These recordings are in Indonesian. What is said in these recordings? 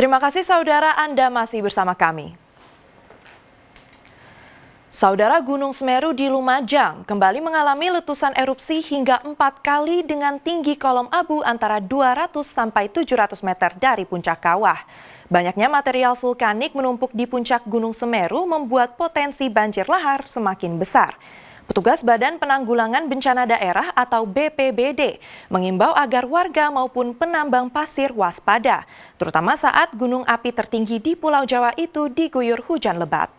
Terima kasih saudara, Anda masih bersama kami. Saudara, Gunung Semeru di Lumajang kembali mengalami letusan erupsi hingga 4 kali dengan tinggi kolom abu antara 200 sampai 700 meter dari puncak kawah. Banyaknya material vulkanik menumpuk di puncak Gunung Semeru membuat potensi banjir lahar semakin besar. Petugas Badan Penanggulangan Bencana Daerah atau BPBD mengimbau agar warga maupun penambang pasir waspada, terutama saat gunung api tertinggi di Pulau Jawa itu diguyur hujan lebat.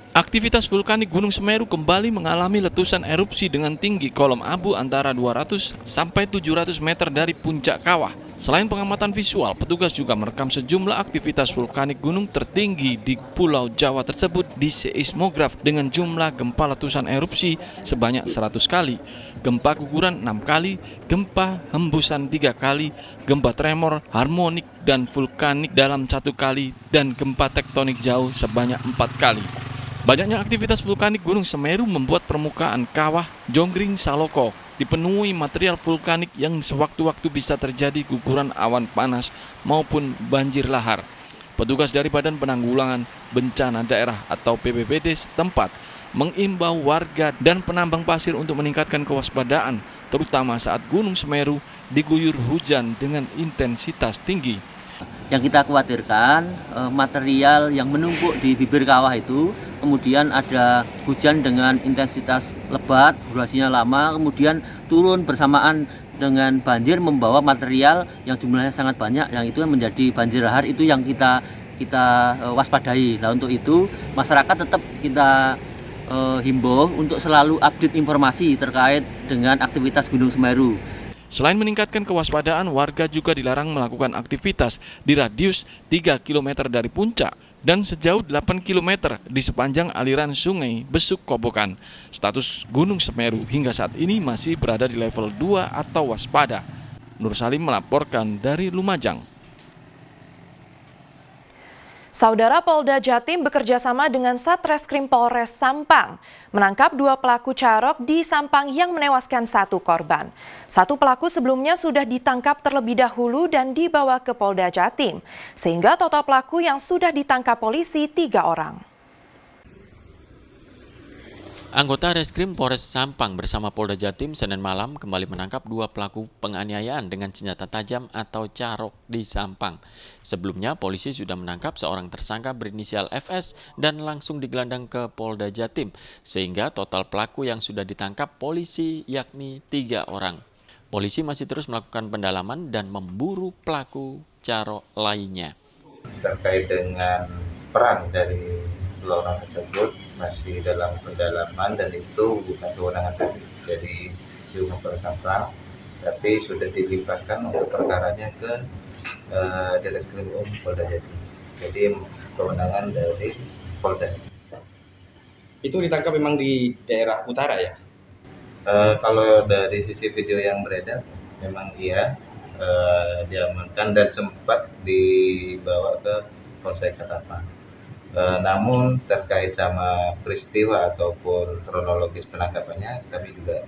Aktivitas vulkanik Gunung Semeru kembali mengalami letusan erupsi dengan tinggi kolom abu antara 200 sampai 700 meter dari puncak kawah. Selain pengamatan visual, petugas juga merekam sejumlah aktivitas vulkanik gunung tertinggi di Pulau Jawa tersebut di seismograf dengan jumlah gempa letusan erupsi sebanyak 100 kali, gempa guguran 6 kali, gempa hembusan 3 kali, gempa tremor, harmonik dan vulkanik dalam 1 kali, dan gempa tektonik jauh sebanyak 4 kali. Banyaknya aktivitas vulkanik Gunung Semeru membuat permukaan kawah Jonggring Saloko dipenuhi material vulkanik yang sewaktu-waktu bisa terjadi guguran awan panas maupun banjir lahar. Petugas dari Badan Penanggulangan Bencana Daerah atau BPBD setempat mengimbau warga dan penambang pasir untuk meningkatkan kewaspadaan, terutama saat Gunung Semeru diguyur hujan dengan intensitas tinggi. Yang kita khawatirkan material yang menumpuk di bibir kawah itu, kemudian ada hujan dengan intensitas lebat, durasinya lama, kemudian turun bersamaan dengan banjir membawa material yang jumlahnya sangat banyak, yang itu menjadi banjir lahar, itu yang kita waspadai. Nah, untuk itu masyarakat tetap kita himbau untuk selalu update informasi terkait dengan aktivitas Gunung Semeru. Selain meningkatkan kewaspadaan, warga juga dilarang melakukan aktivitas di radius 3 km dari puncak dan sejauh 8 km di sepanjang aliran sungai Besuk Kobokan. Status Gunung Semeru hingga saat ini masih berada di level 2 atau waspada. Nur Salim melaporkan dari Lumajang. Saudara, Polda Jatim bekerjasama dengan Satreskrim Polres Sampang menangkap 2 pelaku carok di Sampang yang menewaskan 1 korban. 1 pelaku sebelumnya sudah ditangkap terlebih dahulu dan dibawa ke Polda Jatim, sehingga total pelaku yang sudah ditangkap polisi 3 orang. Anggota Reskrim Polres Sampang bersama Polda Jatim Senin malam kembali menangkap 2 pelaku penganiayaan dengan senjata tajam atau carok di Sampang. Sebelumnya, polisi sudah menangkap seorang tersangka berinisial FS dan langsung digelandang ke Polda Jatim, sehingga total pelaku yang sudah ditangkap polisi yakni 3 orang. Polisi masih terus melakukan pendalaman dan memburu pelaku carok lainnya. Terkait dengan peran dari 2 orang tersebut masih dalam pendalaman dan itu bukan kewenangan kami jadi Siuma Polres Sampang, tapi sudah dilimpahkan untuk perkaranya ke Direskrim Polda Jatim. Jadi kewenangan dari Polda. Itu ditangkap memang di daerah utara ya? Kalau dari sisi video yang beredar memang iya diamankan dan sempat dibawa ke Polsek Ketapang. Namun terkait sama peristiwa ataupun kronologis penangkapannya kami juga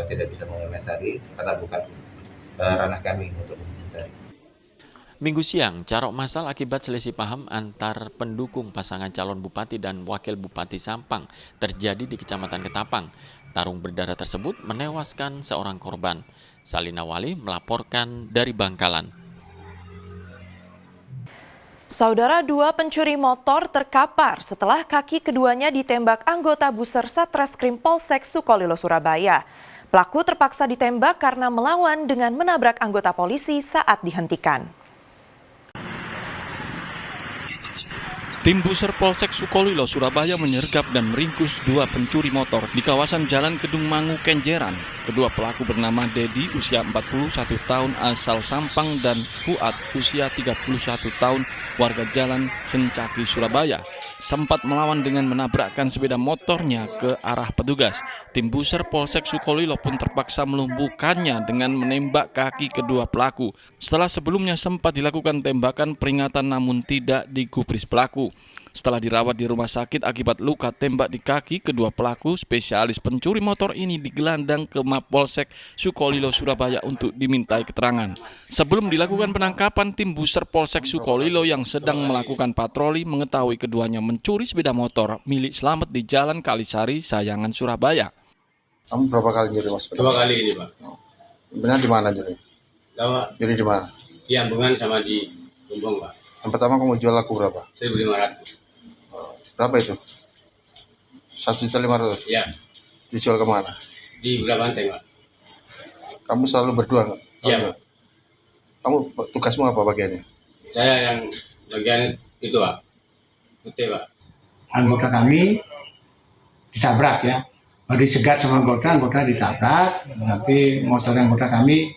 tidak bisa mengomentari karena bukan ranah kami untuk mengomentari. Minggu siang, carok massal akibat selisih paham antar pendukung pasangan calon bupati dan wakil bupati Sampang terjadi di Kecamatan Ketapang. Tarung berdarah tersebut menewaskan seorang korban. Salina Wali melaporkan dari Bangkalan. Saudara, 2 pencuri motor terkapar setelah kaki keduanya ditembak anggota Buser Satreskrim Polsek Sukolilo, Surabaya. Pelaku terpaksa ditembak karena melawan dengan menabrak anggota polisi saat dihentikan. Tim Buser Polsek Sukolilo, Surabaya menyergap dan meringkus 2 pencuri motor di kawasan Jalan Kedung Mangu, Kenjeran. Kedua pelaku bernama Dedi, usia 41 tahun asal Sampang, dan Fuad, usia 31 tahun warga Jalan Sencaki, Surabaya. Sempat melawan dengan menabrakkan sepeda motornya ke arah petugas. Tim Buser Polsek Sukolilo pun terpaksa melumpuhkannya dengan menembak kaki kedua pelaku. Setelah sebelumnya sempat dilakukan tembakan peringatan namun tidak digubris pelaku. Setelah dirawat di rumah sakit akibat luka tembak di kaki, kedua pelaku spesialis pencuri motor ini digelandang ke Mapolsek Sukolilo, Surabaya untuk dimintai keterangan. Sebelum dilakukan penangkapan, tim Buser Polsek Sukolilo yang sedang melakukan patroli mengetahui keduanya mencuri sepeda motor milik Slamet di Jalan Kalisari, Sayangan, Surabaya. Kamu berapa kali nyuri mas? 2 kali ini, Pak. Benar di mana nyuri? Kalau Nyuri di mana? di Ambungan sama di Bumbung, Pak. Yang pertama kamu jual laku berapa? 1.500. Berapa itu? 1.500.000. Ya, Dijual kemana? di Belah Banteng, Pak. Kamu selalu berdua nggak? Iya, Kamu- Pak. Kamu tugasmu apa bagiannya? Saya yang bagian itu, Pak. Putih, Pak. Anggota kami ditabrak ya. Dicegat sama anggota ditabrak, tapi motor anggota kami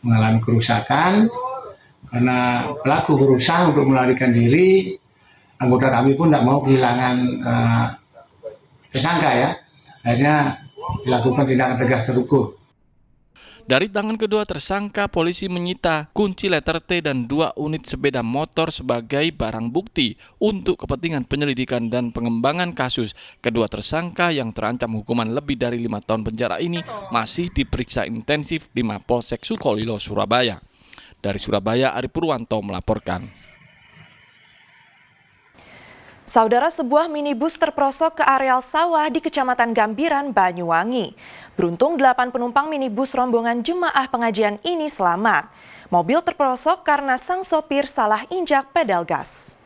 mengalami kerusakan karena pelaku berusaha untuk melarikan diri. Anggota kami pun tidak mau kehilangan tersangka ya. Akhirnya dilakukan tindakan tegas terukur. Dari tangan kedua tersangka, polisi menyita kunci letter T dan 2 unit sepeda motor sebagai barang bukti untuk kepentingan penyelidikan dan pengembangan kasus. Kedua tersangka yang terancam hukuman lebih dari 5 tahun penjara ini masih diperiksa intensif di Mapolsek Sukolilo, Surabaya. Dari Surabaya, Ari Purwanto melaporkan. Saudara, sebuah minibus terperosok ke areal sawah di Kecamatan Gambiran, Banyuwangi. Beruntung 8 penumpang minibus rombongan jemaah pengajian ini selamat. Mobil terperosok karena sang sopir salah injak pedal gas.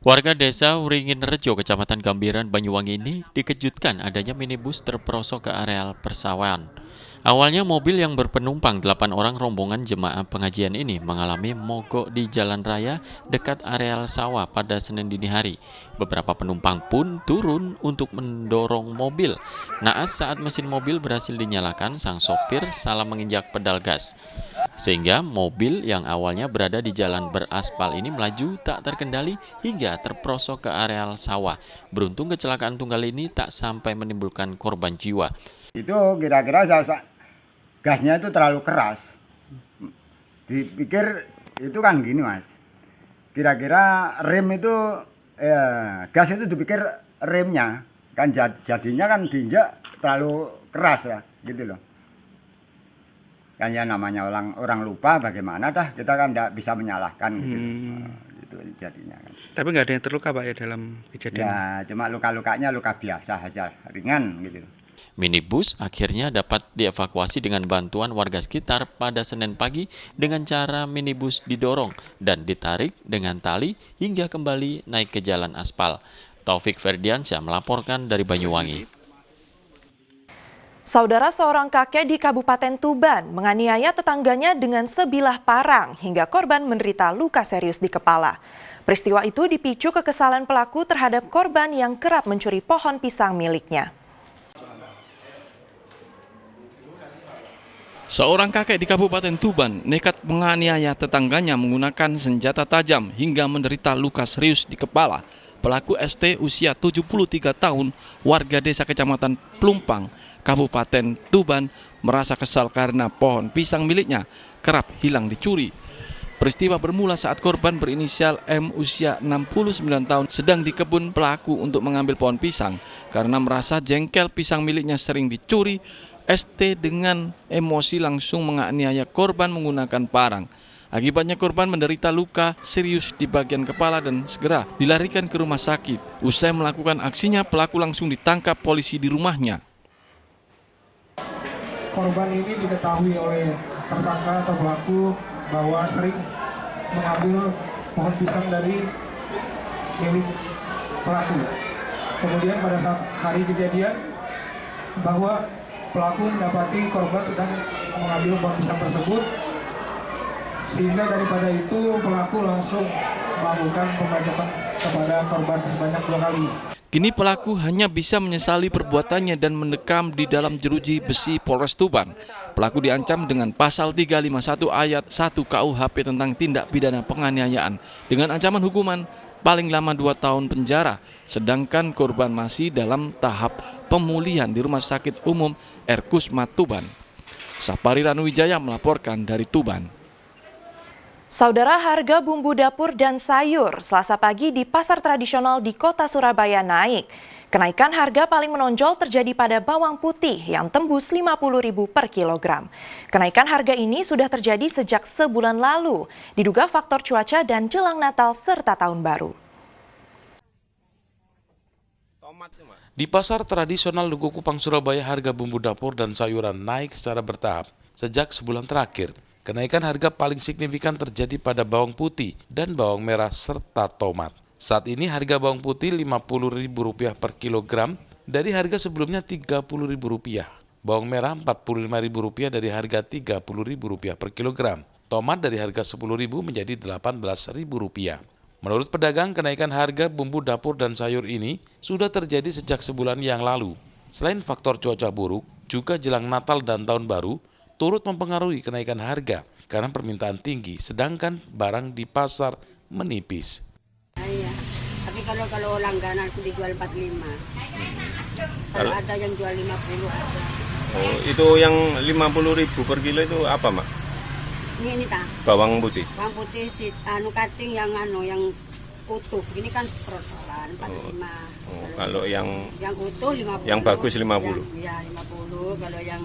Warga desa Wringin Rejo, Kecamatan Gambiran, Banyuwangi ini dikejutkan adanya minibus terperosok ke areal persawahan. Awalnya mobil yang berpenumpang 8 orang rombongan jemaah pengajian ini mengalami mogok di jalan raya dekat areal sawah pada Senin dini hari. Beberapa penumpang pun turun untuk mendorong mobil. Naas saat mesin mobil berhasil dinyalakan, sang sopir salah menginjak pedal gas. Sehingga mobil yang awalnya berada di jalan beraspal ini melaju tak terkendali hingga terperosok ke areal sawah. Beruntung kecelakaan tunggal ini tak sampai menimbulkan korban jiwa. Itu kira-kira gasnya itu terlalu keras. Dipikir itu kan gini mas, kira-kira rem itu gas itu dipikir remnya kan jadinya kan diinjak terlalu keras ya gitu loh. Kan ya namanya orang lupa, bagaimana dah, kita kan tidak bisa menyalahkan gitu. Gitu jadinya kan. Tapi nggak ada yang terluka Pak ya dalam kejadian? Ya cuma luka-lukanya luka biasa aja, ringan gitu. Minibus akhirnya dapat dievakuasi dengan bantuan warga sekitar pada Senin pagi dengan cara minibus didorong dan ditarik dengan tali hingga kembali naik ke jalan aspal. Taufik Ferdiansyah melaporkan dari Banyuwangi. Saudara, seorang kakek di Kabupaten Tuban menganiaya tetangganya dengan sebilah parang hingga korban menderita luka serius di kepala. Peristiwa itu dipicu kekesalan pelaku terhadap korban yang kerap mencuri pohon pisang miliknya. Seorang kakek di Kabupaten Tuban nekat menganiaya tetangganya menggunakan senjata tajam hingga menderita luka serius di kepala. Pelaku ST usia 73 tahun, warga desa Kecamatan Plumpang, Kabupaten Tuban, merasa kesal karena pohon pisang miliknya kerap hilang dicuri. Peristiwa bermula saat korban berinisial M usia 69 tahun sedang di kebun pelaku untuk mengambil pohon pisang. Karena merasa jengkel pisang miliknya sering dicuri, ST dengan emosi langsung menganiaya korban menggunakan parang. Akibatnya korban menderita luka serius di bagian kepala dan segera dilarikan ke rumah sakit. Usai melakukan aksinya, pelaku langsung ditangkap polisi di rumahnya. Korban ini diketahui oleh tersangka atau pelaku bahwa sering mengambil pohon pisang dari milik pelaku. Kemudian pada saat hari kejadian bahwa pelaku mendapati korban sedang mengambil pohon pisang tersebut, sehingga daripada itu pelaku langsung melakukan pembacokan kepada korban sebanyak 2 kali. Kini pelaku hanya bisa menyesali perbuatannya dan mendekam di dalam jeruji besi Polres Tuban. Pelaku diancam dengan pasal 351 ayat 1 KUHP tentang tindak pidana penganiayaan dengan ancaman hukuman paling lama 2 tahun penjara, sedangkan korban masih dalam tahap pemulihan di Rumah Sakit Umum Erkusma Tuban. Sapari Ranuwijaya melaporkan dari Tuban. Saudara, harga bumbu dapur dan sayur Selasa pagi di pasar tradisional di kota Surabaya naik. Kenaikan harga paling menonjol terjadi pada bawang putih yang tembus Rp50.000 per kilogram. Kenaikan harga ini sudah terjadi sejak sebulan lalu, diduga faktor cuaca dan jelang Natal serta Tahun Baru. Di pasar tradisional Duku Kupang, Surabaya, harga bumbu dapur dan sayuran naik secara bertahap sejak sebulan terakhir. Kenaikan harga paling signifikan terjadi pada bawang putih dan bawang merah serta tomat. Saat ini harga bawang putih Rp50.000 per kilogram dari harga sebelumnya Rp30.000. Bawang merah Rp45.000 dari harga Rp30.000 per kilogram. Tomat dari harga Rp10.000 menjadi Rp18.000. Menurut pedagang, kenaikan harga bumbu dapur dan sayur ini sudah terjadi sejak sebulan yang lalu. Selain faktor cuaca buruk, juga jelang Natal dan Tahun Baru turut mempengaruhi kenaikan harga karena permintaan tinggi, sedangkan barang di pasar menipis. Iya, tapi kalau langganan aku dijual 45. Kalau ada yang jual 50 ada. Oh, itu yang 50.000 per kilo itu apa, Mak? Ini tak. Bawang putih. Bawang putih cutting yang utuh. Ini kan protolan 45. Oh, kalau yang utuh 50. Yang bagus 50. Ya 50. Kalau yang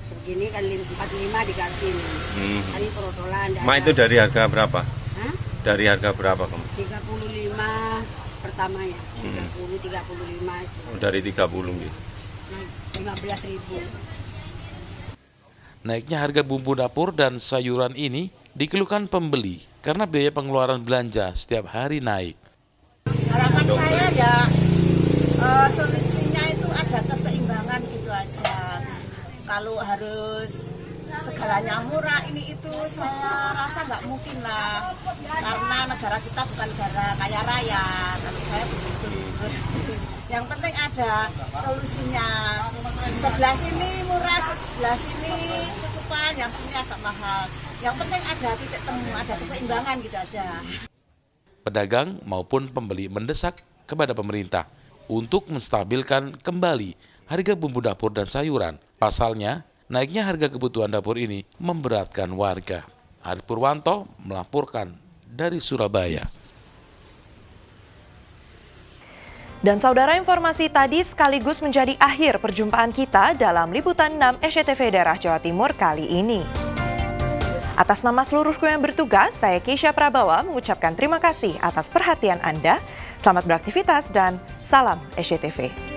segini kan 45 dikasih. Ini protolan. Mak, itu dari harga berapa? Hah? Dari harga berapa kamu? 35 pertama ya. 35 itu. Oh, dari 30 gitu. 15.000. Naiknya harga bumbu dapur dan sayuran ini dikeluhkan pembeli karena biaya pengeluaran belanja setiap hari naik. Harapan saya ya solusinya itu ada keseimbangan gitu aja. Kalau harus segalanya murah ini itu saya rasa nggak mungkin lah, karena negara kita bukan negara kaya raya. Kalau saya begitu. Yang penting ada solusinya. Sebelah sini murah, sebelah sini cukupan, yang sini agak mahal. Yang penting ada titik temu, ada keseimbangan gitu aja. Pedagang maupun pembeli mendesak kepada pemerintah untuk menstabilkan kembali harga bumbu dapur dan sayuran. Pasalnya, naiknya harga kebutuhan dapur ini memberatkan warga. Arif Purwanto melaporkan dari Surabaya. Dan saudara, informasi tadi sekaligus menjadi akhir perjumpaan kita dalam Liputan 6 SCTV Daerah Jawa Timur kali ini. Atas nama seluruh kru yang bertugas, saya Keisha Prabawa mengucapkan terima kasih atas perhatian Anda. Selamat beraktivitas dan salam SCTV.